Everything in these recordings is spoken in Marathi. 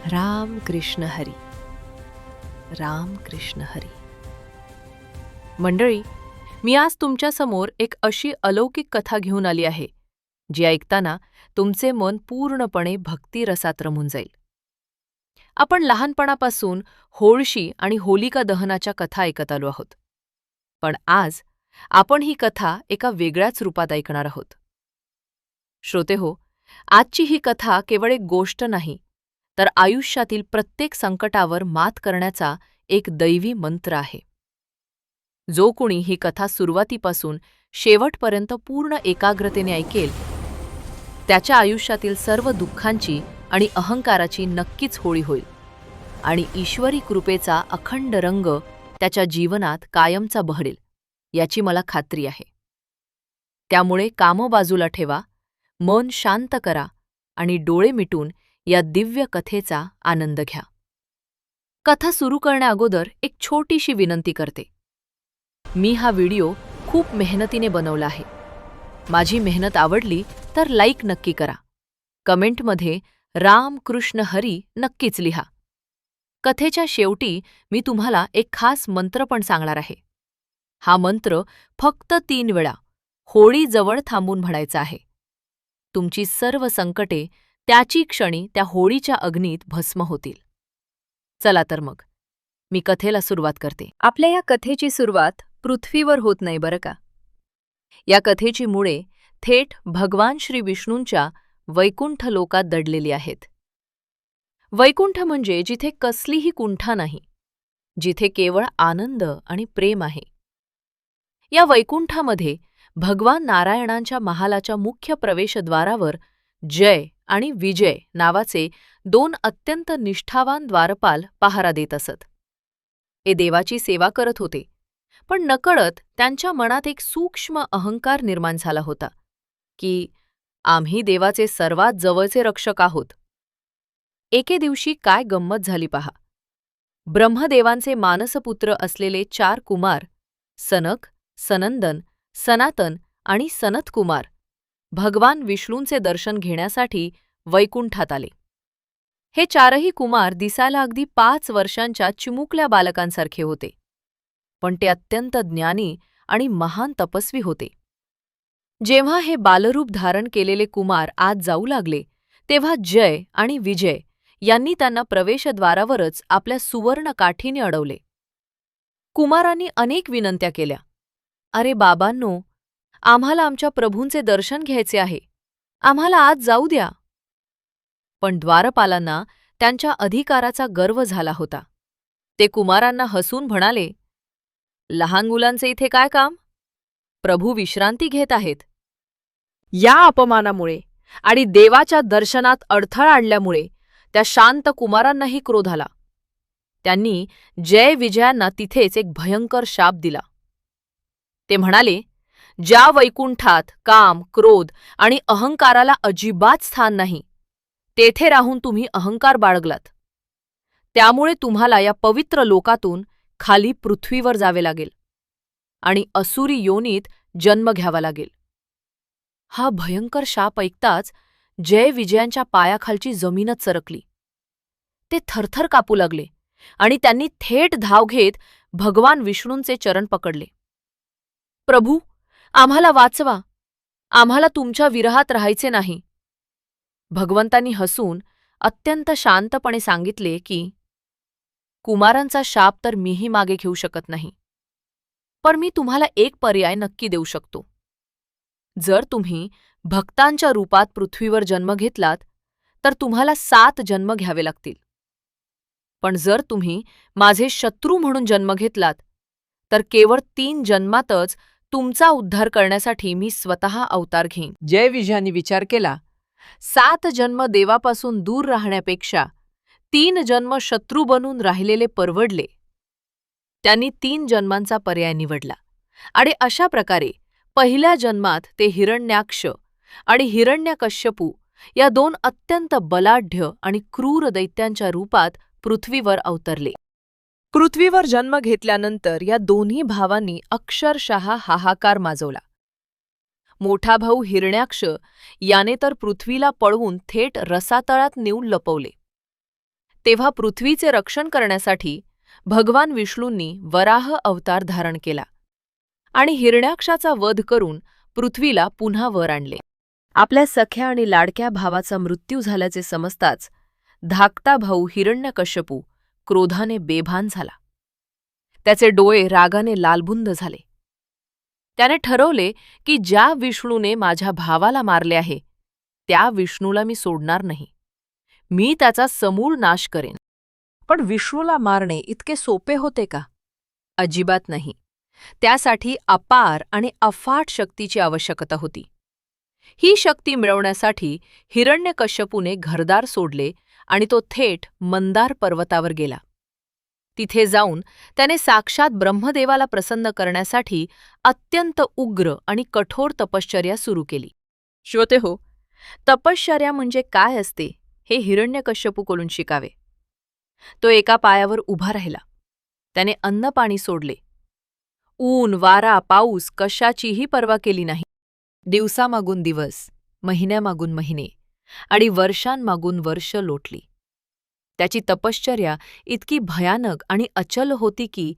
राम कृष्ण हरी. राम कृष्ण हरी. मंडळी, मी आज तुमच्यासमोर एक अशी अलौकिक कथा घेऊन आली आहे जी ऐकताना तुमचे मन पूर्णपणे भक्तिरसात रमून जाईल. आपण लहानपणापासून होळशी आणि होलिका दहनाच्या कथा ऐकत आलो आहोत, पण आज आपण ही कथा एका वेगळ्याच रूपात ऐकणार आहोत. श्रोतेहो, आजची ही कथा केवळ एक गोष्ट नाही, तर आयुष्यातील प्रत्येक संकटावर मात करण्याचा एक दैवी मंत्र आहे. जो कुणी ही कथा सुरुवातीपासून शेवटपर्यंत पूर्ण एकाग्रतेने ऐकेल, त्याच्या आयुष्यातील सर्व दुःखांची आणि अहंकाराची नक्कीच होळी होईल आणि ईश्वरी कृपेचा अखंड रंग त्याच्या जीवनात कायमचा बहरेल, याची मला खात्री आहे. त्यामुळे कामं बाजूला ठेवा, मन शांत करा आणि डोळे मिटून या दिव्य कथेचा आनंद घ्या. कथा सुरू करण्याअगोदर एक छोटीशी विनंती करते. मी हा व्हिडिओ खूप मेहनतीने बनवला आहे. माझी मेहनत आवडली तर लाईक नक्की करा. कमेंटमध्ये राम कृष्ण हरी नक्कीच लिहा. कथेच्या शेवटी मी तुम्हाला एक खास मंत्र पण सांगणार आहे. हा मंत्र फक्त 3 वेळा होळीजवळ थांबून म्हणायचा आहे. तुमची सर्व संकटे त्याची क्षणी त्या होळीच्या अग्नीत भस्म होतील. चला तर मग मी कथेला सुरुवात करते. आपल्या या कथेची सुरुवात पृथ्वीवर होत नाही बरं का. या कथेची मुळे थेट भगवान श्री विष्णूंच्या वैकुंठ लोकात दडलेली आहेत. वैकुंठ म्हणजे जिथे कसलीही कुंठा नाही, जिथे केवळ आनंद आणि प्रेम आहे. या वैकुंठामध्ये भगवान नारायणांच्या महालाच्या मुख्य प्रवेशद्वारावर जय आणि विजय नावाचे 2 अत्यंत निष्ठावान द्वारपाल पहारा देत असत. हे देवाची सेवा करत होते, पण नकळत त्यांच्या मनात एक सूक्ष्म अहंकार निर्माण झाला होता की आम्ही देवाचे सर्वात जवळचे रक्षक आहोत. एके दिवशी काय गंमत झाली पहा. ब्रह्मदेवांचे मानसपुत्र असलेले 4 कुमार सनक, सनंदन, सनातन आणि सनतकुमार भगवान विष्णूंचे दर्शन घेण्यासाठी वैकुंठात आले. हे 4ही कुमार दिसायला अगदी 5 वर्षांच्या चिमुकल्या बालकांसारखे होते, पण ते अत्यंत ज्ञानी आणि महान तपस्वी होते. जेव्हा हे बालरूप धारण केलेले कुमार आत जाऊ लागले, तेव्हा जय आणि विजय यांनी त्यांना प्रवेशद्वारावरच आपल्या सुवर्ण काठीने अडवले. कुमारांनी अनेक विनंत्या केल्या. अरे बाबांनो, आम्हाला आमच्या प्रभूंचे दर्शन घ्यायचे आहे, आम्हाला आत जाऊ द्या. पण द्वारपालांना त्यांच्या अधिकाराचा गर्व झाला होता. ते कुमारांना हसून म्हणाले, लहान मुलांचे इथे काय काम? प्रभू विश्रांती घेत आहेत. या अपमानामुळे आणि देवाच्या दर्शनात अडथळा आणल्यामुळे त्या शांत कुमारांनाही क्रोध आला. त्यांनी जय विजयांना तिथेच एक भयंकर शाप दिला. ते म्हणाले, ज्या वैकुंठात काम, क्रोध आणि अहंकाराला अजिबात स्थान नाही, तेथे राहून तुम्ही अहंकार बाळगलात. त्यामुळे तुम्हाला या पवित्र लोकातून खाली पृथ्वीवर जावे लागेल आणि असुरी योनीत जन्म घ्यावा लागेल. हा भयंकर शाप ऐकताच जय विजयांच्या पायाखालची जमीनच सरकली. ते थरथर कापू लागले आणि त्यांनी थेट धाव घेत भगवान विष्णूंचे चरण पकडले. प्रभू, आम्हाला वाचवा, आम्हाला तुमच्या विरहात राहायचे नाही. भगवंतांनी हसून अत्यंत शांतपणे सांगितले की कुमारांचा शाप तर मीही मागे घेऊ शकत नाही, पण मी तुम्हाला एक पर्याय नक्की देऊ शकतो. जर तुम्ही भक्तांच्या रूपात पृथ्वीवर जन्म घेतलात तर तुम्हाला 7 जन्म घ्यावे लागतील. पण जर तुम्ही माझे शत्रू म्हणून जन्म घेतलात तर केवळ 3 जन्मातच तुमचा उद्धार करण्यासाठी मी स्वतः अवतार घेईन. जय विजयांनी विचार केला, 7 जन्म देवापासून दूर राहण्यापेक्षा 3 जन्म शत्रू बनून राहिलेले परवडले. त्यांनी 3 जन्मांचा पर्याय निवडला आणि अशा प्रकारे पहिल्या जन्मात ते हिरण्याक्ष आणि हिरण्यकश्यपू या 2 अत्यंत बलाढ्य आणि क्रूर दैत्यांच्या रूपात पृथ्वीवर अवतरले. पृथ्वीवर जन्म घेतल्यानंतर या दोन्ही भावांनी अक्षरशः हाहाकार माजवला. मोठा भाऊ हिरण्याक्ष याने तर पृथ्वीला पळवून थेट रसातळात नेऊन लपवले. तेव्हा पृथ्वीचे रक्षण करण्यासाठी भगवान विष्णूंनी वराह अवतार धारण केला आणि हिरण्याक्षाचा वध करून पृथ्वीला पुन्हा वर आणले. आपल्या सख्या आणि लाडक्या भावाचा मृत्यू झाल्याचे समजताच धाकटा भाऊ हिरण्यकश्यपू क्रोधाने बेभान झाला. त्याचे डोळे रागाने लालबुंद झाले. त्याने ठरवले की ज्या विष्णूने माझ्या भावाला मारले आहे त्या विष्णूला मी सोडणार नाही. मी त्याचा समूळ नाश करेन. पण विष्णूला मारणे इतके सोपे होते का? अजिबात नाही. त्यासाठी अपार आणि अफाट शक्तीची आवश्यकता होती. ही शक्ती मिळवण्यासाठी हिरण्यकश्यपूने घरदार सोडले आणि तो थेट मंदार पर्वतावर गेला. तिथे जाऊन त्याने साक्षात ब्रह्मदेवाला प्रसन्न करण्यासाठी अत्यंत उग्र आणि कठोर तपश्चर्या सुरू केली. श्रोतेहो, तपश्चर्या म्हणजे काय असते हे हिरण्यकश्यपूकडून शिकावे. तो एका पायावर उभा राहिला. त्याने अन्न पाणी सोडले. ऊन, वारा, पाऊस कशाचीही पर्वा केली नाही. दिवसामागून दिवस, महिन्यामागून महिने आणि वर्षांमागून वर्ष लोटली. त्याची तपश्चर्या इतकी भयानक आणि अचल होती की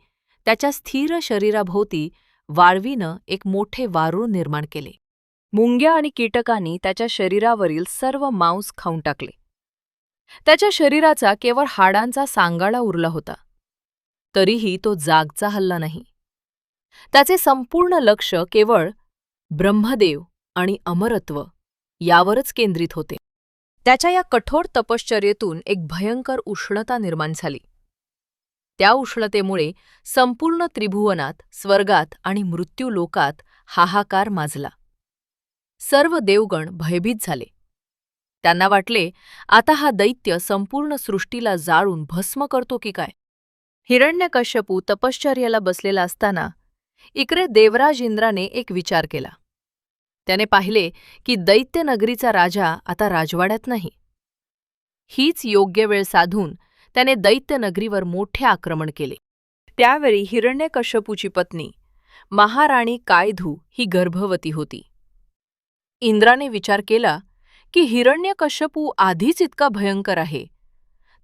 त्याच्या स्थिर शरीराभोवती वाळवीनं एक मोठे वारूळ निर्माण केले. मुंग्या आणि कीटकांनी त्याच्या शरीरावरील सर्व मांस खाऊन टाकले. त्याच्या शरीराचा केवळ हाडांचा सांगाडा उरला होता. तरीही तो जागचा हलला नाही. त्याचे संपूर्ण लक्ष केवळ ब्रह्मदेव आणि अमरत्व यावरच केंद्रित होते. त्याच्या या कठोर तपश्चर्येतून एक भयंकर उष्णता निर्माण झाली. त्या उष्णतेमुळे संपूर्ण त्रिभुवनात, स्वर्गात आणि मृत्यूलोकात हाहाकार माजला. सर्व देवगण भयभीत झाले. त्यांना वाटले आता हा दैत्य संपूर्ण सृष्टीला जाळून भस्म करतो की काय. हिरण्यकश्यपू तपश्चर्याला बसलेला असताना इकडे देवराज इंद्राने एक विचार केला. त्याने पाहिले की दैत्यनगरीचा राजा आता राजवाड्यात नाही. हीच योग्य वेळ साधून त्याने दैत्यनगरीवर मोठे आक्रमण केले. त्यावेळी हिरण्यकश्यपूची पत्नी महाराणी कायधू ही गर्भवती होती. इंद्राने विचार केला की हिरण्यकश्यपू आधीच इतका भयंकर आहे,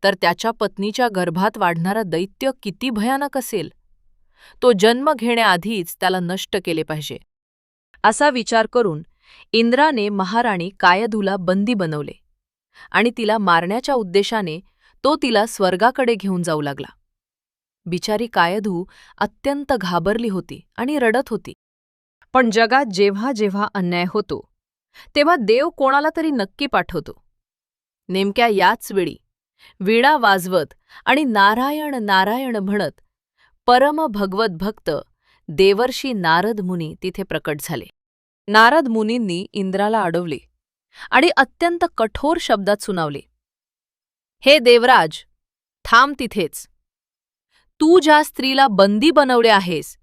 तर त्याच्या पत्नीच्या गर्भात वाढणारा दैत्य किती भयानक असेल. तो जन्म घेण्याआधीच त्याला नष्ट केले पाहिजे. असा विचार करून इंद्राने महाराणी कायधूला बंदी बनवले आणि तिला मारण्याच्या उद्देशाने तो तिला स्वर्गाकडे घेऊन जाऊ लागला. बिचारी कायधू अत्यंत घाबरली होती आणि रडत होती. पण जगात जेव्हा जेव्हा अन्याय होतो तेव्हा देव कोणाला तरी नक्की पाठवतो. नेमक्या याच वेळी वीणा वाजवत आणि नारायण नारायण म्हणत परम भगवत भक्त देवर्षी नारद मुनी तिथे प्रकट झाले. नारद मुनींनी इंद्राला अडवले आणि अत्यंत कठोर शब्दात सुनावले, हे देवराज, थांब तिथेच. तू ज्या स्त्रीला बंदी बनवले आहेस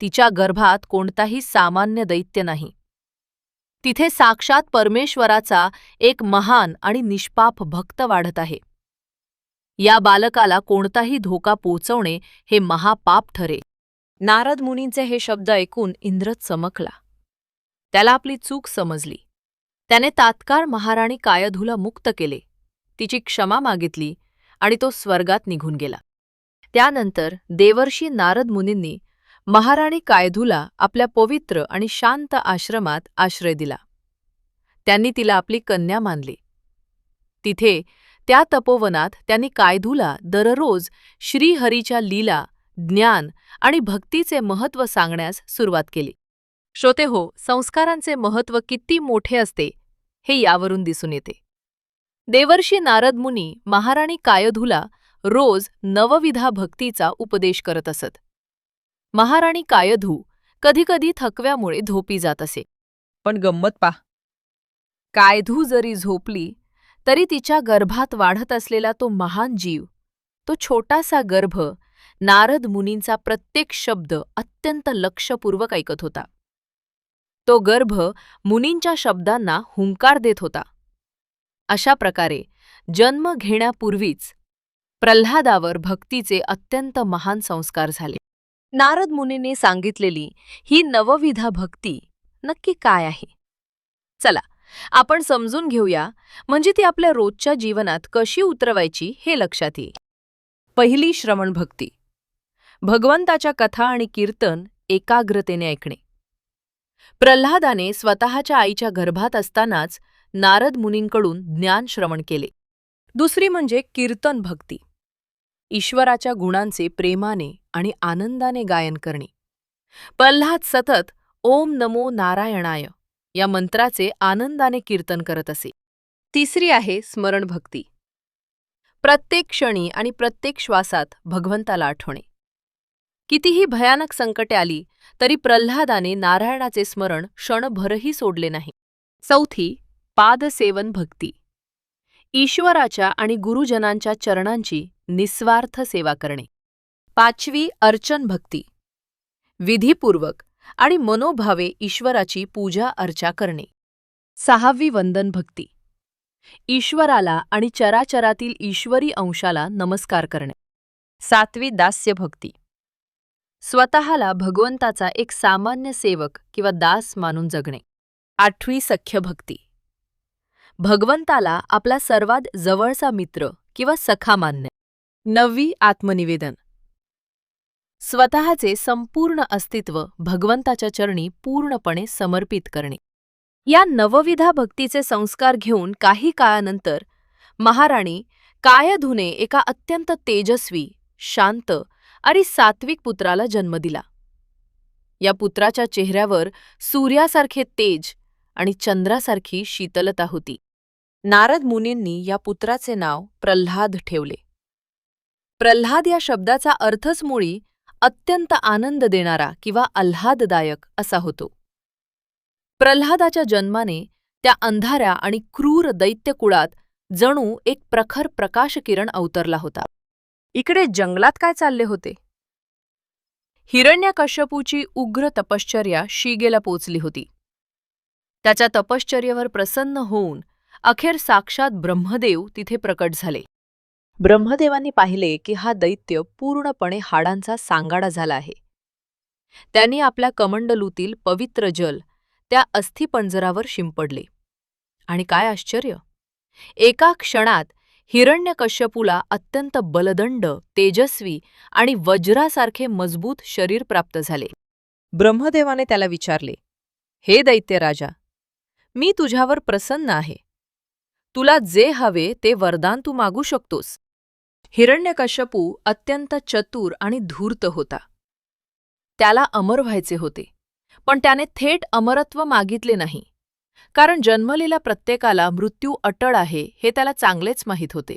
तिच्या गर्भात कोणताही सामान्य दैत्य नाही. तिथे साक्षात परमेश्वराचा एक महान आणि निष्पाप भक्त वाढत आहे. या बालकाला कोणताही धोका पोचवणे हे महापाप ठरेल. नारद मुनींचे हे शब्द ऐकून इंद्र चमकला. त्याला आपली चूक समजली. त्याने तात्काळ महाराणी कायधूला मुक्त केले, तिची क्षमा मागितली आणि तो स्वर्गात निघून गेला. त्यानंतर देवर्षी नारद मुनींनी महाराणी कायधूला आपल्या पवित्र आणि शांत आश्रमात आश्रय दिला. त्यांनी तिला आपली कन्या मानली. तिथे त्या तपोवनात त्यांनी कायधूला दररोज श्रीहरीच्या लीला, ज्ञान आणि भक्तीचे महत्त्व सांगण्यास सुरुवात केली. श्रोतेहो, संस्कारांचे महत्त्व किती मोठे असते हे यावरून दिसून येते. देवर्षी नारद मुनी महाराणी कायधूला रोज नवविधा भक्तीचा उपदेश करत असत. महाराणी कायधू कधीकधी थकव्यामुळे झोपी जात असे. पण गंमत पहा, कायधू जरी झोपली तरी तिच्या गर्भात वाढत असलेला तो महान जीव, तो छोटासा गर्भ नारद मुनींचा प्रत्येक शब्द अत्यंत लक्षपूर्वक ऐकत होता. तो गर्भ मुनींच्या शब्दांना हुंकार देत होता. अशा प्रकारे जन्म घेण्यापूर्वीच प्रल्हादावर भक्तीचे अत्यंत महान संस्कार झाले. नारद मुनींनी सांगितलेली ही नवविधा भक्ती नक्की काय आहे? चला आपण समजून घेऊया, म्हणजे ती आपल्या रोजच्या जीवनात कशी उतरवायची हे लक्षात येईल. पहिली श्रवण भक्ती. भगवंताच्या कथा आणि कीर्तन एकाग्रतेने ऐकणे. प्रल्हादाने स्वतःच्या आईच्या गर्भात असतानाच नारद मुनींकडून ज्ञान श्रवण केले. दुसरी म्हणजे कीर्तन भक्ती. ईश्वराच्या गुणांचे प्रेमाने आणि आनंदाने गायन करणे. प्रल्हाद सतत ओम नमो नारायणाय या मंत्राचे आनंदाने कीर्तन करत असे. तिसरी आहे स्मरण भक्ती. प्रत्येक क्षणी आणि प्रत्येक श्वासात भगवंताला आठवणे. कितीही भयानक संकटे आली तरी प्रल्हादाने नारायणाचे स्मरण क्षणभरही सोडले नाही. चौथी पादसेवन भक्ती. ईश्वराच्या आणि गुरुजनांच्या चरणांची निस्वार्थ सेवा करणे. पाचवी अर्चन भक्ती. विधीपूर्वक आणि मनोभावे ईश्वराची पूजा अर्चा करणे. सहावी वंदन भक्ती. ईश्वराला आणि चराचरातील ईश्वरी अंशाला नमस्कार करणे. सातवी दास्य भक्ती. स्वतःला भगवंताचा एक सामान्य सेवक किंवा दास मानून जगणे. आठवी सख्य भक्ती. भगवंताला आपला सर्वात जवळचा मित्र किंवा सखा मानणे. नववी आत्मनिवेदन. स्वतःचे संपूर्ण अस्तित्व भगवंताच्या चरणी पूर्णपणे समर्पित करणे. या नवविधा भक्तीचे संस्कार घेऊन काही काळानंतर महाराणी कायधूने एका अत्यंत तेजस्वी, शांत आणि सात्विक पुत्राला जन्म दिला. या पुत्राच्या चेहऱ्यावर सूर्यासारखे तेज आणि चंद्रासारखी शीतलता होती. नारद मुनींनी या पुत्राचे नाव प्रल्हाद ठेवले. प्रल्हाद या शब्दाचा अर्थच मुळी अत्यंत आनंद देणारा किंवा आल्हाददायक असा होतो. प्रल्हादाच्या जन्माने त्या अंधाऱ्या आणि क्रूर दैत्यकुळात जणू एक प्रखर प्रकाशकिरण अवतरला होता. इकडे जंगलात काय चालले होते? हिरण्यकश्यपूची उग्र तपश्चर्या शिगेला पोचली होती. त्याच्या तपश्चर्येवर प्रसन्न होऊन अखेर साक्षात ब्रह्मदेव तिथे प्रकट झाले. ब्रह्मदेवांनी पाहिले की हा दैत्य पूर्णपणे हाडांचा सांगाडा झाला आहे. त्यांनी आपल्या कमंडलूतील पवित्र जल त्या अस्थिपंजरावर शिंपडले. आणि काय आश्चर्य! एका क्षणात हिरण्यकश्यपूला अत्यंत बलदंड, तेजस्वी आणि वज्रासारखे मजबूत शरीर प्राप्त झाले. ब्रह्मदेवाने त्याला विचारले, हे दैत्य राजा, मी तुझ्यावर प्रसन्न आहे. तुला जे हवे ते वरदान तू मागू शकतोस. हिरण्यकश्यपू अत्यंत चतुर आणि धूर्त होता. त्याला अमर व्हायचे होते, पण त्याने थेट अमरत्व मागितले नाही, कारण जन्मलेल्या प्रत्येकाला मृत्यू अटळ आहे हे त्याला चांगलेच माहीत होते.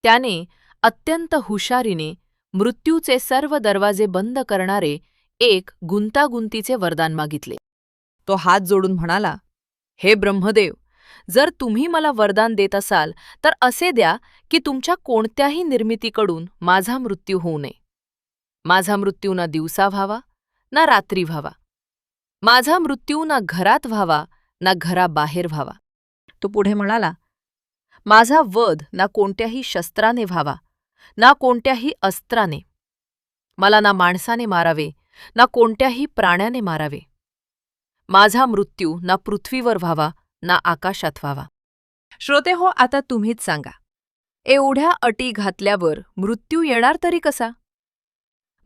त्याने अत्यंत हुशारीने मृत्यूचे सर्व दरवाजे बंद करणारे एक गुंतागुंतीचे वरदान मागितले. तो हात जोडून म्हणाला, हे ब्रह्मदेव, जर तुम्ही मला वरदान देत असाल तर असे द्या की तुमच्या कोणत्याही निर्मितीकडून माझा मृत्यू होऊ नये. माझा मृत्यू ना दिवसा व्हावा ना रात्री व्हावा. माझा मृत्यू ना घरात व्हावा ना घराबाहेर व्हावा. तो पुढे म्हणाला, माझा वध ना कोणत्याही शस्त्राने व्हावा ना कोणत्याही अस्त्राने. मला ना माणसाने मारावे ना कोणत्याही प्राण्याने मारावे. माझा मृत्यू ना पृथ्वीवर व्हावा ना आकाशात व्हावा. श्रोते हो, आता तुम्हीच सांगा, एवढ्या अटी घातल्यावर मृत्यू येणार तरी कसा?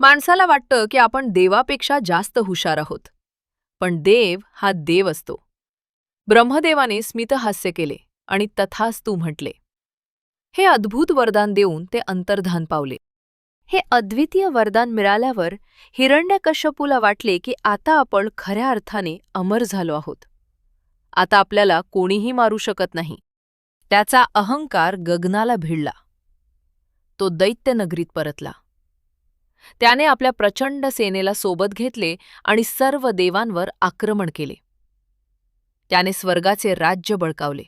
माणसाला वाटतं की आपण देवापेक्षा जास्त हुशार आहोत, पण देव हा देव असतो. ब्रह्मदेवाने स्मितहास्य केले आणि तथास्तु म्हटले. हे अद्भुत वरदान देऊन ते अंतर्धान पावले. हे अद्वितीय वरदान मिळाल्यावर हिरण्यकश्यपूला वाटले की आता आपण खऱ्या अर्थाने अमर झालो आहोत. आता आपल्याला कोणीही मारू शकत नाही. त्याचा अहंकार गगनाला भिडला. तो दैत्यनगरीत परतला. त्याने आपल्या प्रचंड सेनेला सोबत घेतले आणि सर्व देवांवर आक्रमण केले. त्याने स्वर्गाचे राज्य बळकावले.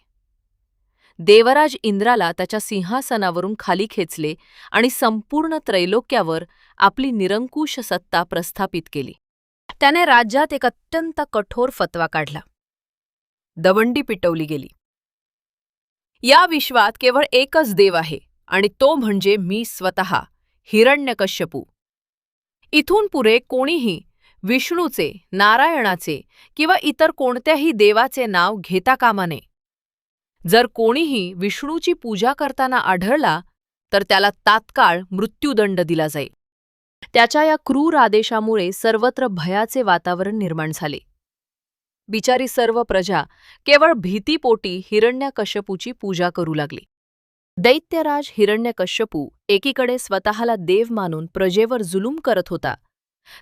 देवराज इंद्राला त्याच्या सिंहासनावरून खाली खेचले आणि संपूर्ण त्रैलोक्यावर आपली निरंकुश सत्ता प्रस्थापित केली. त्याने राज्यात एक अत्यंत कठोर फतवा काढला. दवंडी पिटवली गेली. या विश्वात केवळ एकच देव आहे आणि तो म्हणजे मी स्वतः, हिरण्यकश्यपू. इथून पुढे कोणीही विष्णूचे, नारायणाचे किंवा इतर कोणत्याही देवाचे नाव घेता कामा नये. जर कोणीही विष्णूची पूजा करताना आढळला तर त्याला तात्काळ मृत्युदंड दिला जाईल. त्याच्या या क्रूर आदेशामुळे सर्वत्र भयाचे वातावरण निर्माण झाले. बिचारी सर्व प्रजा केवळ भीतीपोटी हिरण्यकश्यपूची पूजा करू लागली. दैत्यराज हिरण्यकश्यपू एकीकडे स्वतःला देव मानून प्रजेवर जुलूम करत होता,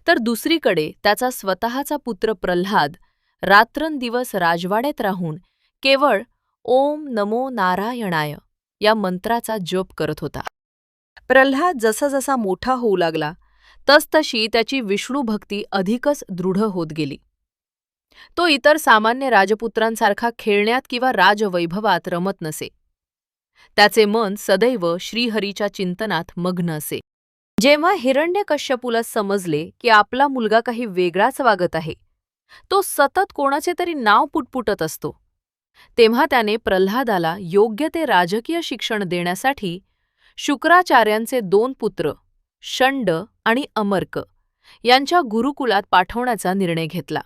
तर दुसरीकडे त्याचा स्वतःचा पुत्र प्रल्हाद रात्रंदिवस राजवाड्यात राहून केवळ ओम नमो नारायणाय या मंत्राचा जप करत होता. प्रल्हाद जसा मोठा होऊ लागला तसतशी त्याची विष्णुभक्ती अधिकच दृढ होत गेली. तो इतर सामान्य राजपुत्रांसारखा खेळण्यात किंवा राजवैभवात रमत नसे. त्याचे मन सदैव श्रीहरीच्या चिंतनात मग्न असे. जेव्हा हिरण्यकश्यपूला समजले की आपला मुलगा काही वेगळाच वागत आहे, तो सतत कोणाचे तरी नाव पुटपुटत असतो, तेव्हा त्याने प्रल्हादाला योग्य ते राजकीय शिक्षण देण्यासाठी शुक्राचार्यांचे 2 पुत्र शंड आणि अमर्क यांच्या गुरुकुलात पाठवण्याचा निर्णय घेतला.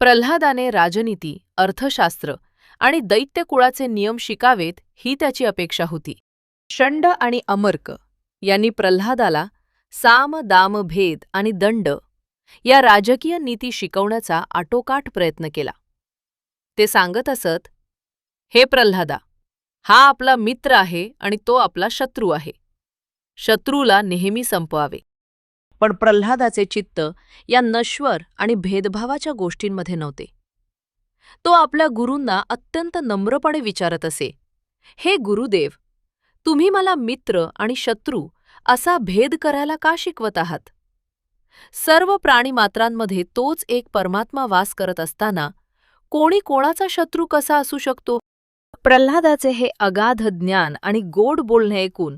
प्रल्हादाने राजनीती, अर्थशास्त्र आणि दैत्यकुळाचे नियम शिकावेत ही त्याची अपेक्षा होती. शंड आणि अमर्क यांनी प्रल्हादाला साम, दाम, भेद आणि दंड या राजकीय नीती शिकवण्याचा आटोकाट प्रयत्न केला. ते सांगत असत, हे प्रल्हादा, हा आपला मित्र आहे आणि तो आपला शत्रू आहे. शत्रूला नेहमी संपवावे. पण प्रल्हादाचे चित्त या नश्वर आणि भेदभावाच्या गोष्टींमध्ये नव्हते. तो आपल्या गुरूंना अत्यंत नम्रपणे विचारत असे, हे गुरुदेव, तुम्ही मला मित्र आणि शत्रू असा भेद करायला का शिकवत आहात? सर्व प्राणीमात्रांमध्ये तोच एक परमात्मा वास करत असताना कोणी कोणाचा शत्रू कसा असू शकतो? प्रल्हादाचे हे अगाध ज्ञान आणि गोड बोलणे ऐकून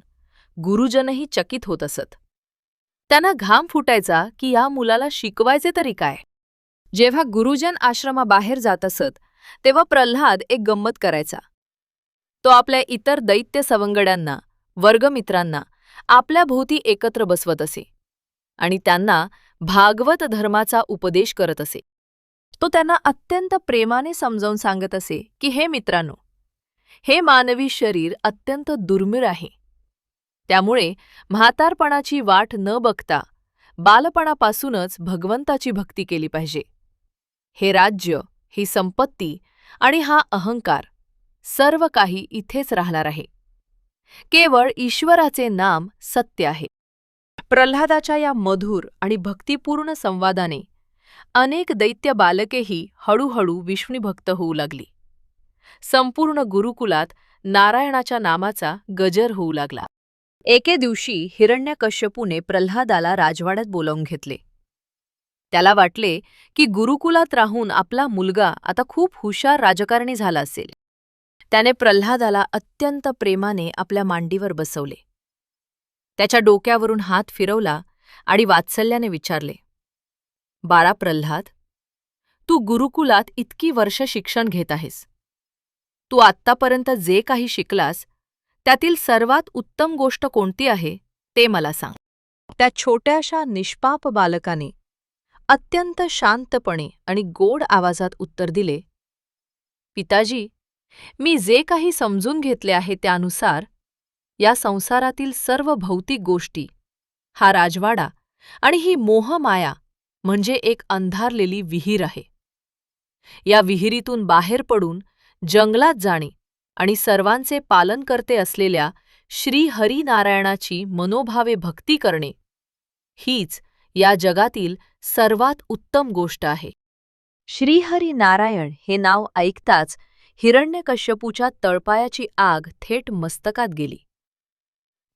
गुरुजनही चकित होत असत. त्यांना घाम फुटायचा की या मुलाला शिकवायचे तरी काय. जेव्हा गुरुजन आश्रमाबाहेर जात असत तेव्हा प्रल्हाद एक गंमत करायचा. तो आपल्या इतर दैत्य सवंगड्यांना, वर्गमित्रांना आपल्या भोवती एकत्र बसवत असे आणि त्यांना भागवत धर्माचा उपदेश करत असे. तो त्यांना अत्यंत प्रेमाने समजावून सांगत असे की हे मित्रांनो, हे मानवी शरीर अत्यंत दुर्मिळ आहे. त्यामुळे म्हातारपणाची वाट न बघता बालपणापासूनच भगवंताची भक्ती केली पाहिजे. हे राज्य, ही संपत्ती आणि हा अहंकार सर्व काही इथेच राहणार आहे. केवळ ईश्वराचे नाम सत्य आहे. प्रल्हादाच्या या मधुर आणि भक्तिपूर्ण संवादाने अनेक दैत्य बालकेही हळूहळू विष्णुभक्त होऊ लागली. संपूर्ण गुरुकुलात नारायणाच्या नामाचा गजर होऊ लागला. एके दिवशी हिरण्यकश्यपूने प्रल्हादाला राजवाड्यात बोलावून घेतले. त्याला वाटले की गुरुकुलात राहून आपला मुलगा आता खूप हुशार राजकारणी झाला असेल. त्याने प्रल्हादाला अत्यंत प्रेमाने आपल्या मांडीवर बसवले. त्याच्या डोक्यावरून हात फिरवला आणि वात्सल्याने विचारले, बाळा प्रल्हाद, तू गुरुकुलात इतकी वर्ष शिक्षण घेत आहेस. तू आत्तापर्यंत जे काही शिकलास त्यातील सर्वात उत्तम गोष्ट कोणती आहे ते मला सांग. त्या छोट्याशा निष्पाप बालकाने अत्यंत शांतपणे आणि गोड आवाजात उत्तर दिले, पिताजी, मी जे काही समजून घेतले आहे त्यानुसार या संसारातील सर्व भौतिक गोष्टी, हा राजवाडा आणि ही मोहमाया म्हणजे एक अंधारलेली विहीर आहे. या विहिरीतून बाहेर पडून जंगलात जाणे आणि सर्वांचे पालन करते असलेल्या श्री हरिनारायणाची मनोभावे भक्ती करणे, हीच या जगातील सर्वात उत्तम गोष्ट आहे. श्रीहरिनारायण हे नाव ऐकताच हिरण्यकश्यपूच्या तळपायाची आग थेट मस्तकात गेली.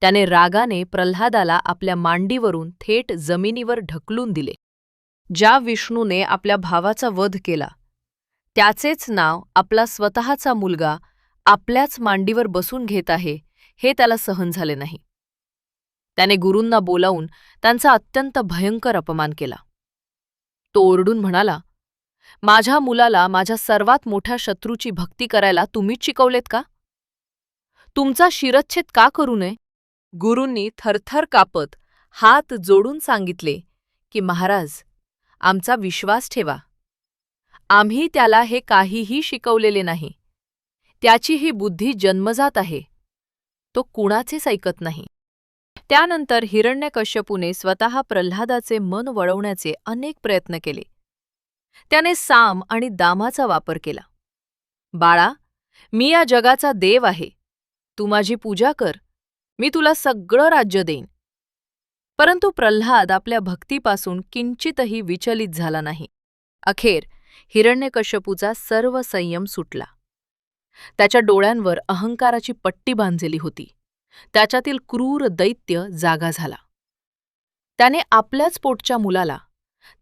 त्याने रागाने प्रल्हादाला आपल्या मांडीवरून थेट जमिनीवर ढकलून दिले. ज्या विष्णूने आपल्या भावाचा वध केला त्याचेच नाव आपला स्वतःचा मुलगा आपल्याच मांडीवर बसून घेत आहे हे त्याला सहन झाले नाही. त्याने गुरूंना बोलावून त्यांचा अत्यंत भयंकर अपमान केला. तो ओरडून म्हणाला, माझ्या मुलाला माझ्या सर्वात मोठ्या शत्रूची भक्ती करायला तुम्हीच शिकवलेत का? तुमचा शिरच्छेद का करू नये? गुरूंनी थरथर कापत हात जोडून सांगितले की महाराज, आमचा विश्वास ठेवा. आम्ही त्याला हे काहीही शिकवलेले नाही. त्याची ही बुद्धी जन्मजात आहे. तो कुणाचेच ऐकत नाही. त्यानंतर हिरण्यकश्यपूने स्वतः प्रल्हादाचे मन वळवण्याचे अनेक प्रयत्न केले. त्याने साम आणि दामाचा वापर केला. बाळा, मी या जगाचा देव आहे. तू माझी पूजा कर. मी तुला सगळं राज्य देईन. परंतु प्रल्हाद आपल्या भक्तीपासून किंचितही विचलित झाला नाही. अखेर हिरण्यकश्यपूचा सर्व संयम सुटला. त्याच्या डोळ्यांवर अहंकाराची पट्टी बांधलेली होती. त्याच्यातील क्रूर दैत्य जागा झाला. त्याने आपल्याच पोटच्या मुलाला,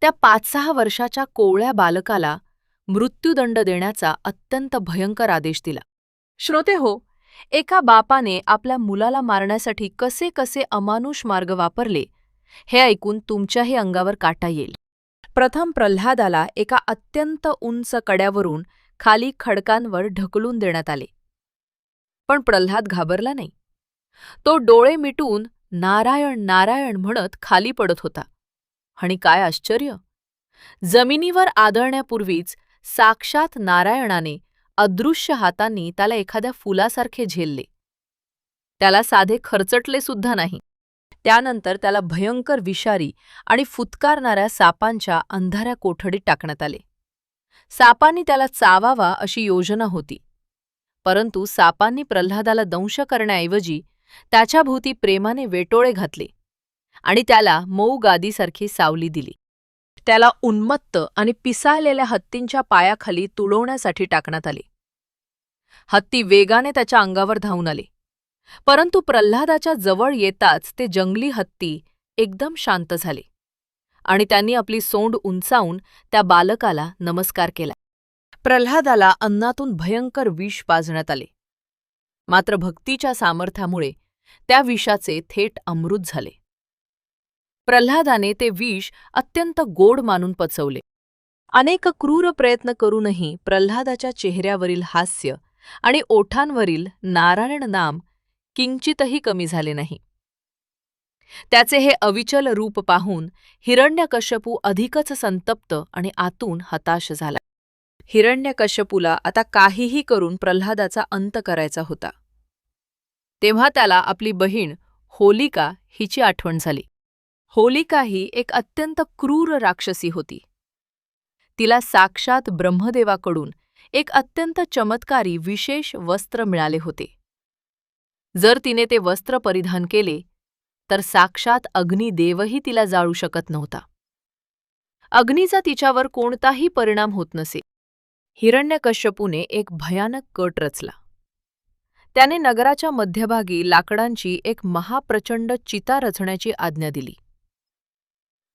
त्या 5-6 वर्षाच्या कोवळ्या बालकाला मृत्यूदंड देण्याचा अत्यंत भयंकर आदेश दिला. श्रोते हो, एका बापाने आपल्या मुलाला मारण्यासाठी कसे कसे अमानुष मार्ग वापरले हे ऐकून तुमच्याही अंगावर काटा येईल. प्रथम प्रल्हादाला एका अत्यंत उंच कड्यावरून खाली खडकांवर ढकलून देण्यात आले. पण प्रल्हाद घाबरला नाही. तो डोळे मिटून नारायण नारायण म्हणत खाली पडत होता. आणि काय आश्चर्य! जमिनीवर आदळण्यापूर्वीच साक्षात नारायणाने अदृश्य हातांनी त्याला एखाद्या फुलासारखे झेलले. त्याला साधे खरचटले सुद्धा नाही. त्यानंतर त्याला भयंकर विषारी आणि फुत्कारणाऱ्या सापांच्या अंधाऱ्या कोठडीत टाकण्यात आले. सापांनी त्याला चावावा अशी योजना होती. परंतु सापांनी प्रल्हादाला दंश करण्याऐवजी त्याच्या भोवती प्रेमाने वेटोळे घातले आणि त्याला मऊ गादीसारखी सावली दिली. त्याला उन्मत्त आणि पिसाळलेल्या हत्तींच्या पायाखाली तुडवण्यासाठी टाकण्यात आले. हत्ती वेगाने त्याच्या अंगावर धावून आले. परंतु प्रल्हादाच्या जवळ येताच ते जंगली हत्ती एकदम शांत झाले आणि त्यांनी आपली सोंड उंचावून त्या बालकाला नमस्कार केला. प्रल्हादाला अन्नातून भयंकर विष पाजण्यात आले. मात्र भक्तीच्या सामर्थ्यामुळे त्या विषाचे थेट अमृत झाले. प्रल्हादाने ते विष अत्यंत गोड मानून पचवले. अनेक क्रूर प्रयत्न करूनही प्रल्हादाच्या चेहऱ्यावरील हास्य आणि ओठांवरील नारायण नाम किंचितही कमी झाले नाही. त्याचे हे अविचल रूप पाहून हिरण्यकश्यपू अधिकच संतप्त आणि आतून हताश झाला. हिरण्यकश्यपूला आता काहीही करून प्रल्हादाचा अंत करायचा होता. तेव्हा त्याला आपली बहीण होलिका हिची आठवण झाली. होलिका ही एक अत्यंत क्रूर राक्षसी होती. तिला साक्षात ब्रह्मदेवाकडून एक अत्यंत चमत्कारी विशेष वस्त्र मिळाले होते. जर तिने ते वस्त्र परिधान केले तर साक्षात अग्निदेवही तिला जाळू शकत नव्हता. अग्नीचा तिच्यावर कोणताही परिणाम होत नसे. हिरण्यकश्यपूने एक भयानक कट रचला. त्याने नगराच्या मध्यभागी लाकडांची एक महाप्रचंड चिता रचण्याची आज्ञा दिली.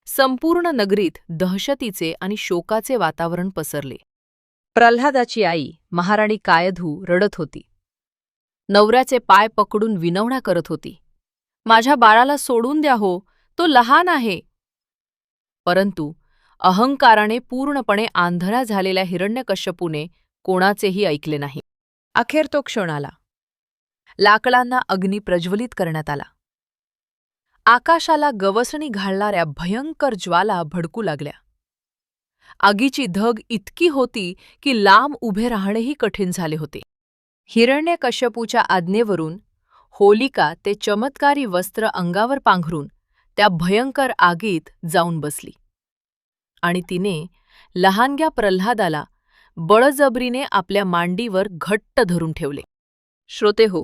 संपूर्ण नगरीत दहशतीचे आणि शोकाचे वातावरण पसरले. प्रल्हादाची आई महाराणी कायधू रडत होती. नवऱ्याचे पाय पकडून विनवण्या करत होती. माझ्या बाळाला सोडून द्या हो, तो लहान आहे. परंतु अहंकाराने पूर्णपणे आंधळा झालेल्या हिरण्यकश्यपूने कोणाचेही ऐकले नाही. अखेर तो क्षण आला. लाकडांना अग्नी प्रज्वलित करण्यात आला. आकाशाला गवसणी घालणाऱ्या भयंकर ज्वाला भडकू लागल्या. आगीची धग इतकी होती की लांब उभे राहणेही कठीण झाले होते. हिरण्यकश्यपूच्या आज्ञेवरून होलिका ते चमत्कारी वस्त्र अंगावर पांघरून त्या भयंकर आगीत जाऊन बसली आणि तिने लहानग्या प्रल्हादाला बळजबरीने आपल्या मांडीवर घट्ट धरून ठेवले. श्रोते हो,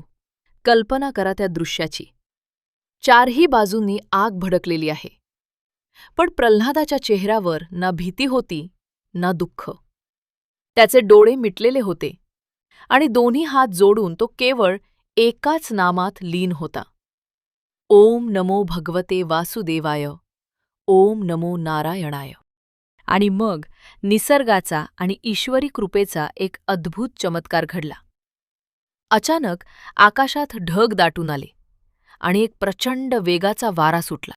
कल्पना करा त्या दृश्याची. चारही बाजूंनी आग भडकलेली आहे. पण प्रल्हादाच्या चेहऱ्यावर ना भीती होती ना दुःख. त्याचे डोळे मिटलेले होते आणि दोन्ही हात जोडून तो केवळ एकाच नामात लीन होता. ओम नमो भगवते वासुदेवाय, ओम नमो नारायणाय. आणि मग निसर्गाचा आणि ईश्वरी कृपेचा एक अद्भुत चमत्कार घडला. अचानक आकाशात ढग दाटून आले आणि एक प्रचंड वेगाचा वारा सुटला.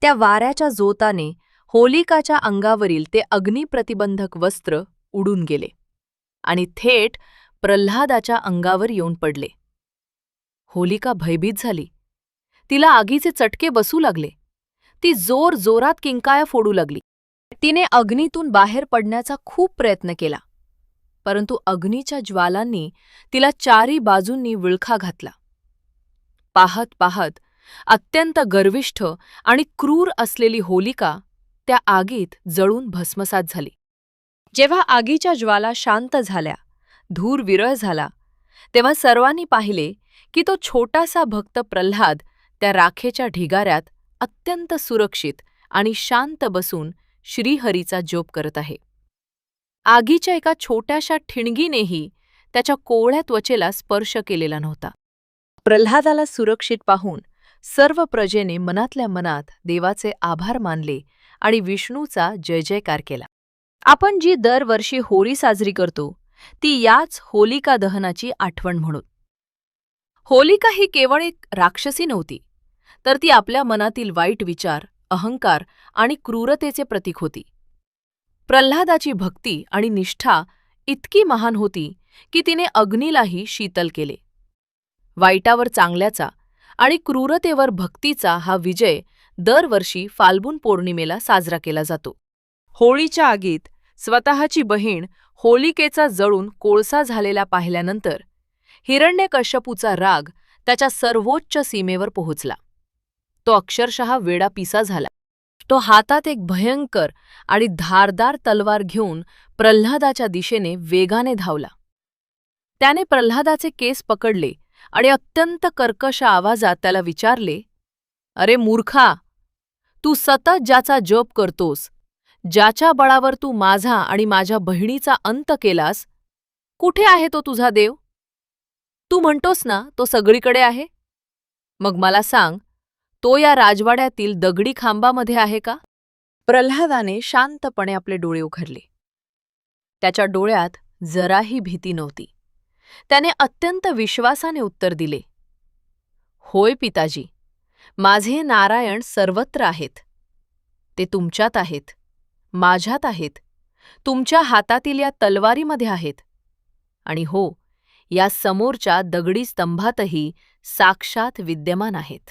त्या वाऱ्याच्या जोताने होलिकाच्या अंगावरील ते अग्निप्रतिबंधक वस्त्र उडून गेले आणि थेट प्रल्हादाच्या अंगावर येऊन पडले. होलिका भयभीत झाली. तिला आगीचे चटके बसू लागले. ती जोरजोरात किंकाळ्या फोडू लागली. तिने अग्नीतून बाहेर पडण्याचा खूप प्रयत्न केला, परंतु अग्नीच्या ज्वालांनी तिला चारी बाजूंनी विळखा घातला. पाहत पाहत अत्यंत गर्विष्ठ आणि क्रूर असलेली होलिका त्या आगीत जळून भस्मसात झाली. जेव्हा आगीच्या ज्वाला शांत झाल्या, धूर विरळ झाला, तेव्हा सर्वांनी पाहिले की तो छोटासा भक्त प्रल्हाद त्या राखेच्या ढिगाऱ्यात अत्यंत सुरक्षित आणि शांत बसून श्रीहरीचा जप करत आहे. आगीच्या एका छोट्याशा ठिणगीनेही त्याच्या कोवळ्या त्वचेला स्पर्श केलेला नव्हता. प्रल्हादाला सुरक्षित पाहून सर्व प्रजेने मनातल्या मनात देवाचे आभार मानले आणि विष्णूचा जय जयकार केला. आपण जी दरवर्षी होळी साजरी करतो ती याच होलिका दहनाची आठवण म्हणून. होलिका ही केवळ एक राक्षसी नव्हती, तर ती आपल्या मनातील वाईट विचार, अहंकार आणि क्रूरतेचे प्रतीक होती. प्रल्हादाची भक्ती आणि निष्ठा इतकी महान होती की तिने अग्नीलाही शीतल केले. वाईटावर चांगल्याचा आणि क्रूरतेवर भक्तीचा हा विजय दरवर्षी फाल्गुन पौर्णिमेला साजरा केला जातो. होळीच्या आगीत स्वतःची बहीण होलिकेचा जळून कोळसा झालेला पाहिल्यानंतर हिरण्यकश्यपूचा राग त्याच्या सर्वोच्च सीमेवर पोहोचला. तो अक्षरशः वेडापिसा झाला. तो हातात एक भयंकर आणि धारदार तलवार घेऊन प्रल्हादाच्या दिशेने वेगाने धावला. त्याने प्रल्हादाचे केस पकडले आणि अत्यंत कर्कश आवाजात त्याला विचारले, "अरे मूर्खा, तू सतत ज्याचा जप करतोस, ज्याच्या बळावर तू माझा आणि माझ्या बहिणीचा अंत केलास, कुठे आहे तो तुझा देव? तू म्हणतोस ना तो सगळीकडे आहे? मग मला सांग, तो या राजवाड्यातील दगडी खांबामध्ये आहे का?" प्रल्हादाने शांतपणे आपले डोळे उघडले. त्याच्या डोळ्यात जराही भीती नव्हती. त्याने अत्यंत विश्वासाने उत्तर दिले, "होय पिताजी, माझे नारायण सर्वत्र आहेत. ते तुमच्यात आहेत, माझ्यात आहेत, तुमच्या हातातील या तलवारीमध्ये आहेत. आणि हो, या समोरच्या दगडी स्तंभातही साक्षात विद्यमान आहेत."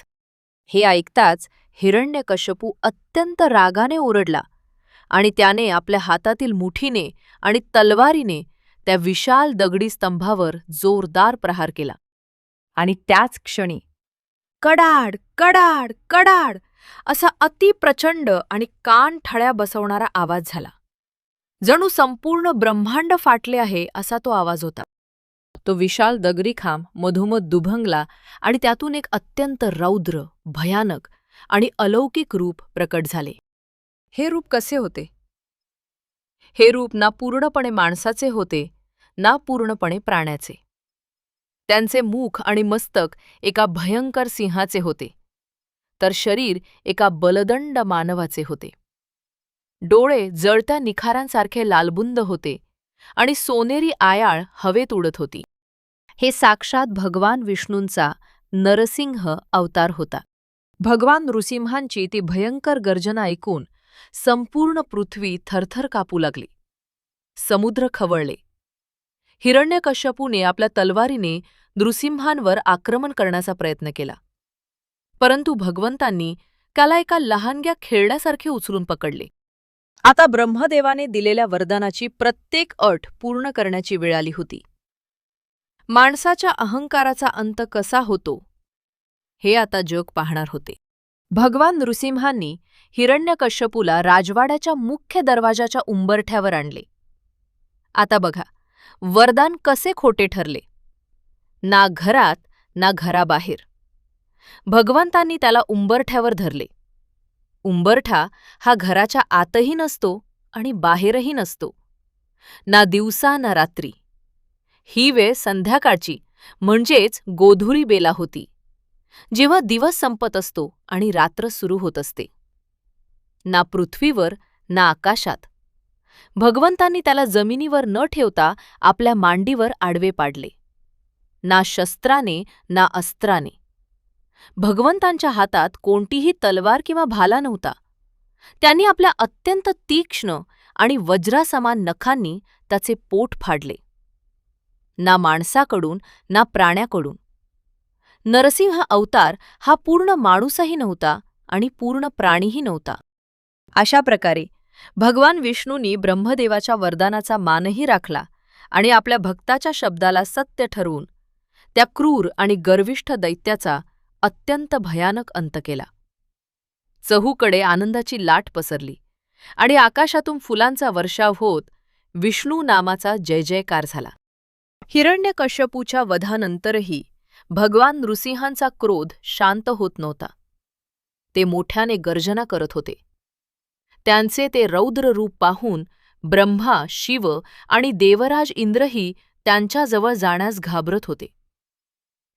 हे ऐकताच हिरण्यकश्यपू अत्यंत रागाने ओरडला आणि त्याने आपल्या हातातील मुठीने आणि तलवारीने त्या विशाल दगडी स्तंभावर जोरदार प्रहार केला. आणि त्याच क्षणी कडाड कडाड कडाड असा अतिप्रचंड आणि कान ठळ्या बसवणारा आवाज झाला. जणू संपूर्ण ब्रह्मांड फाटले आहे असा तो आवाज होता. तो विशाल दगडी खांब मधोमध दुभंगला आणि त्यातून एक अत्यंत रौद्र, भयानक आणि अलौकिक रूप प्रकट झाले. हे रूप कसे होते? हे रूप ना पूर्णपणे माणसाचे होते, ना पूर्णपणे प्राण्याचे. त्यांचे मुख आणि मस्तक एका भयंकर सिंहाचे होते, तर शरीर एका बलदंड मानवाचे होते. डोळे जळत्या निखारांसारखे लालबुंद होते आणि सोनेरी आयाळ हवेत उडत होती. हे साक्षात भगवान विष्णूंचा नरसिंह अवतार होता. भगवान नृसिंहांची ती भयंकर गर्जना ऐकून संपूर्ण पृथ्वी थरथर कापू लागली. समुद्र खवळले. हिरण्यकश्यपूने आपल्या तलवारीने नृसिंहांवर आक्रमण करण्याचा प्रयत्न केला, परंतु भगवंतांनी त्याला एका लहानग्या खेळण्यासारखे उचलून पकडले. आता ब्रह्मदेवाने दिलेल्या वरदानाची प्रत्येक अट पूर्ण करण्याची वेळ आली होती. माणसाच्या अहंकाराचा अंत कसा होतो हे आता जग पाहणार होते. भगवान नृसिंहांनी हिरण्यकश्यपूला राजवाड्याच्या मुख्य दरवाजाच्या उंबरठ्यावर आणले. आता बघा, वरदान कसे खोटे ठरले. ना घरात ना घराबाहेर. भगवंतांनी त्याला उंबरठ्यावर धरले. उंबरठा हा घराच्या आतही नसतो आणि बाहेरही नसतो. ना दिवसा ना रात्री. ही वेळ संध्याकाळची म्हणजेच गोधुरी बेला होती, जेव्हा दिवस संपत असतो आणि रात्र सुरू होत असते. ना पृथ्वीवर ना आकाशात. भगवंतांनी त्याला जमिनीवर न ठेवता आपल्या मांडीवर आडवे पाडले. ना शस्त्राने ना अस्त्राने. भगवंतांच्या हातात कोणतीही तलवार किंवा भाला नव्हता. त्यांनी आपल्या अत्यंत तीक्ष्ण आणि वज्रासमान नखांनी त्याचे पोट फाडले. ना माणसाकडून ना प्राण्याकडून. नरसिंह अवतार हा पूर्ण माणूसही नव्हता आणि पूर्ण प्राणीही नव्हता. अशा प्रकारे भगवान विष्णूंनी ब्रह्मदेवाच्या वरदानाचा मानही राखला आणि आपल्या भक्ताच्या शब्दाला सत्य ठरवून त्या क्रूर आणि गर्विष्ठ दैत्याचा अत्यंत भयानक अंत केला. चहूकडे आनंदाची लाट पसरली आणि आकाशातून फुलांचा वर्षाव होत विष्णू नामाचा जय जयकार झाला. हिरण्यकश्यपूच्या वधानंतरही भगवान नृसिंहांचा क्रोध शांत होत नव्हता. ते मोठ्याने गर्जना करत होते. त्यांचे ते रौद्र रूप पाहून ब्रह्मा, शिव आणि देवराज इंद्रही त्यांच्याजवळ जाण्यास घाबरत होते.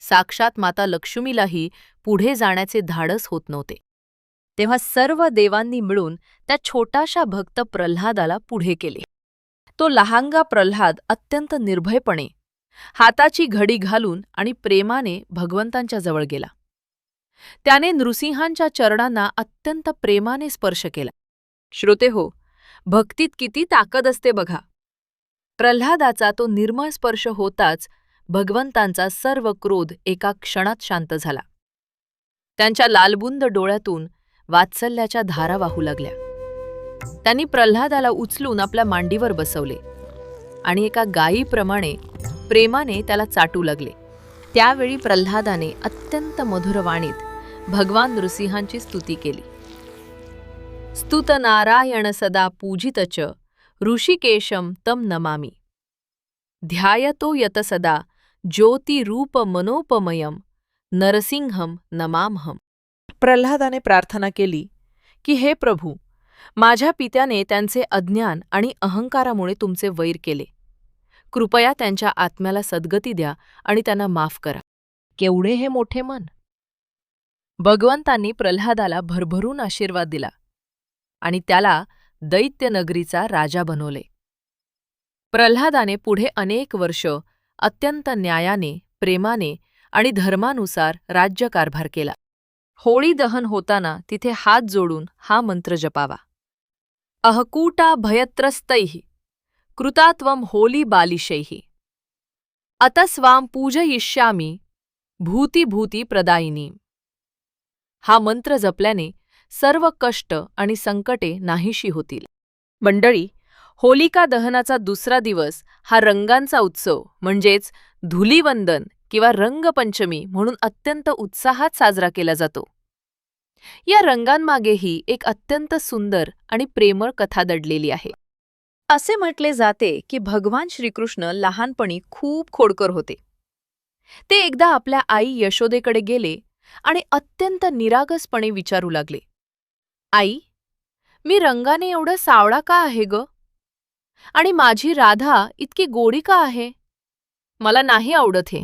साक्षात माता लक्ष्मीलाही पुढे जाण्याचे धाडस होत नव्हते. तेव्हा सर्व देवांनी मिळून त्या छोटाशा भक्त प्रल्हादाला पुढे केले. तो लहानगा प्रल्हाद अत्यंत निर्भयपणे हाताची घडी घालून आणि प्रेमाने भगवंतांच्या जवळ गेला. त्याने नृसिंहांच्या चरणांना अत्यंत प्रेमाने स्पर्श केला. श्रोतेहो, भक्तीत किती ताकद असते बघा. प्रल्हादाचा तो निर्मळ स्पर्श होताच भगवंतांचा सर्व क्रोध एका क्षणात शांत झाला. त्यांच्या लालबुंद डोळ्यातून वात्सल्याच्या धारा वाहू लागल्या. त्यांनी प्रल्हादाला उचलून आपल्या मांडीवर बसवले आणि एका गायीप्रमाणे प्रेमाने त्याला चाटू लागले. त्यावेळी प्रल्हादाने अत्यंत मधुर वाणीत भगवान नृसिंहांची स्तुती केली. स्तुत नारायण सदा पूजितच ऋषिकेशम तम नमामि. ध्यायतो यत सदा ज्योतिरूप मनोपमयम नरसिंहम नमामहम. प्रल्हादाने प्रार्थना केली की हे प्रभू, माझ्या पित्याने त्यांचे अज्ञान आणि अहंकारामुळे तुमचे वैर केले. कृपया त्यांच्या आत्म्याला सद्गती द्या आणि त्यांना माफ करा. केवढे हे मोठे मन! भगवंतांनी प्रल्हादाला भरभरून आशीर्वाद दिला आणि त्याला दैत्यनगरीचा राजा बनवले. प्रल्हादाने पुढे अनेक वर्ष अत्यंत न्यायाने, प्रेमाने आणि धर्मानुसार राज्यकारभार केला. होळी दहन होताना तिथे हात जोडून हा मंत्र जपावा. अहकूटा भयत्रस्तैः कृतात्वं होली बालिशैः अतस्वाम पूजयिष्यामि भूती प्रदायिनी. हा मंत्र जपल्याने सर्व कष्ट आणि संकटे नाहीशी होतील. मंडळी, होलिका दहनाचा दुसरा दिवस हा रंगांचा उत्सव म्हणजेच धुलीवंदन किंवा रंगपंचमी म्हणून अत्यंत उत्साहात साजरा केला जातो. या रंगांमागेही एक अत्यंत सुंदर आणि प्रेमळ कथा दडलेली आहे. असे म्हटले जाते की भगवान श्रीकृष्ण लहानपणी खूप खोडकर होते. ते एकदा आपल्या आई यशोदेकडे गेले आणि अत्यंत निरागसपणे विचारू लागले, आई, मी रंगाने एवढं सावळा का आहे ग? आणि माझी राधा इतकी गोडी का आहे? मला नाही आवडत हे.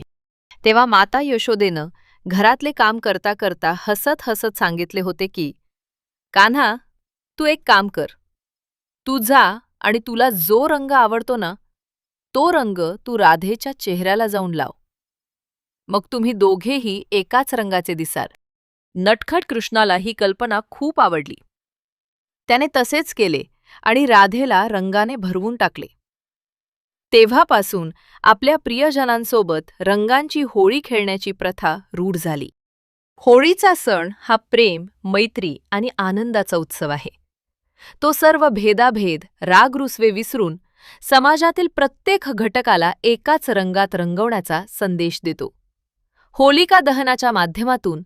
तेव्हा माता यशोदेनं घरातले काम करता करता हसत हसत सांगितले होते की, कान्हा, तू एक काम कर. तू जा आणि तुला जो रंग आवडतो ना, तो रंग तू राधेच्या चेहऱ्याला जाऊन लाव. मग तुम्ही दोघेही एकाच रंगाचे दिसाल. नटखट कृष्णाला ही कल्पना खूप आवडली. त्याने तसेच केले आणि राधेला रंगाने भरवून टाकले. तेव्हापासून आपल्या प्रियजनांसोबत रंगांची होळी खेळण्याची प्रथा रूढ झाली. होळीचा सण हा प्रेम, मैत्री आणि आनंदाचा उत्सव आहे. तो सर्व भेदाभेद, रागरुसवे विसरून समाजातील प्रत्येक घटकाला एकाच रंगात रंगवण्याचा संदेश देतो. होलिका दहनाच्या माध्यमातून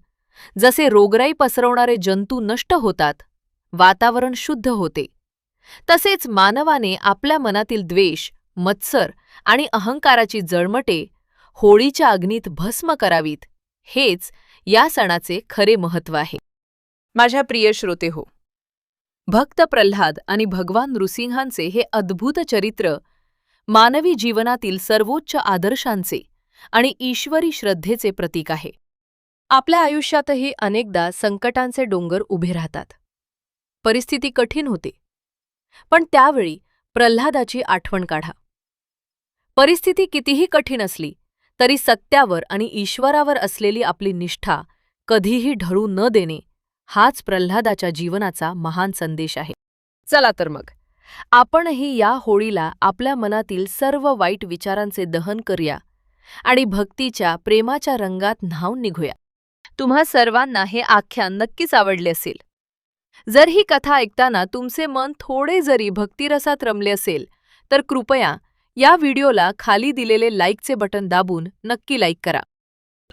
जसे रोगराई पसरवणारे जंतू नष्ट होतात, वातावरण शुद्ध होते, तसेच मानवाने आपल्या मनातील द्वेष, मत्सर आणि अहंकाराची जळमटे होळीच्या अग्नीत भस्म करावीत, हेच या सणाचे खरे महत्त्व आहे. माझ्या प्रिय श्रोतेहो, भक्त प्रल्हाद आणि भगवान नृसिंहांचे हे अद्भुत चरित्र मानवी जीवनातील सर्वोच्च आदर्शांचे आणि ईश्वरी श्रद्धेचे प्रतीक आहे. आपल्या आयुष्यातही अनेकदा संकटांचे डोंगर उभे राहतात. परिस्थिती कठीण होते. पण त्यावेळी प्रल्हादाची आठवण काढा. परिस्थिती कितीही कठीण असली तरी सत्यावर आणि ईश्वरावर असलेली आपली निष्ठा कधीही ढळू न देणे, हाच प्रल्हादाच्या जीवनाचा महान संदेश आहे. चला तर मग आपणही या होळीला आपल्या मनातील सर्व वाईट विचारांचे दहन करूया आणि भक्तीच्या, प्रेमाच्या रंगात न्हाऊन निघूया. तुम्हा सर्वांना हे आख्यान नक्कीच आवडले असेल. जर ही कथा ऐकताना तुमचे मन थोडे जरी भक्तिरसात रमले असेल तर कृपया या व्हिडिओला खाली दिलेले लाईकचे बटन दाबून नक्की लाईक करा.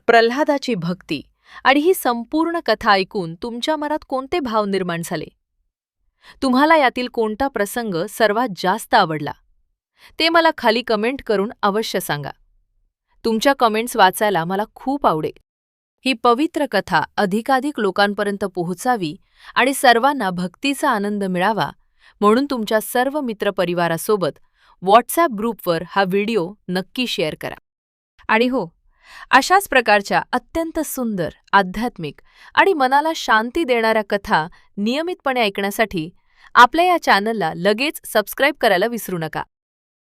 प्रल्हादाची भक्ती आणि ही संपूर्ण कथा ऐकून तुमच्या मनात कोणते भाव निर्माण झाले? तुम्हाला यातील कोणता प्रसंग सर्वात जास्त आवडला? ते मला खाली कमेंट करून अवश्य सांगा. तुमच्या कमेंट्स वाचायला मला खूप आवडेल. ही पवित्र कथा अधिकाधिक लोकांपर्यंत पोहोचावी आणि सर्वांना भक्तीचा आनंद मिळावा म्हणून तुमच्या सर्व मित्रपरिवारासोबत व्हॉट्सॲप ग्रुपवर हा व्हिडिओ नक्की शेअर करा. आणि हो, अशाच प्रकारच्या अत्यंत सुंदर, आध्यात्मिक आणि मनाला शांती देणाऱ्या कथा नियमितपणे ऐकण्यासाठी आपल्या या चॅनलला लगेच सबस्क्राईब करायला विसरू नका.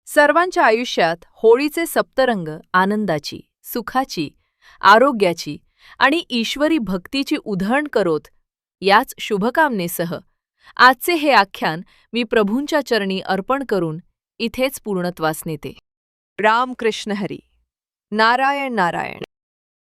सर्वांच्या आयुष्यात होळीचे सप्तरंग आनंदाची, सुखाची, आरोग्याची आणि ईश्वरी भक्तीची उधळण करोत, याच शुभकामनेसह आजचे हे आख्यान मी प्रभूंच्या चरणी अर्पण करून इथेच पूर्णत्वास नेते. राम कृष्ण हरी. नारायण नारायण.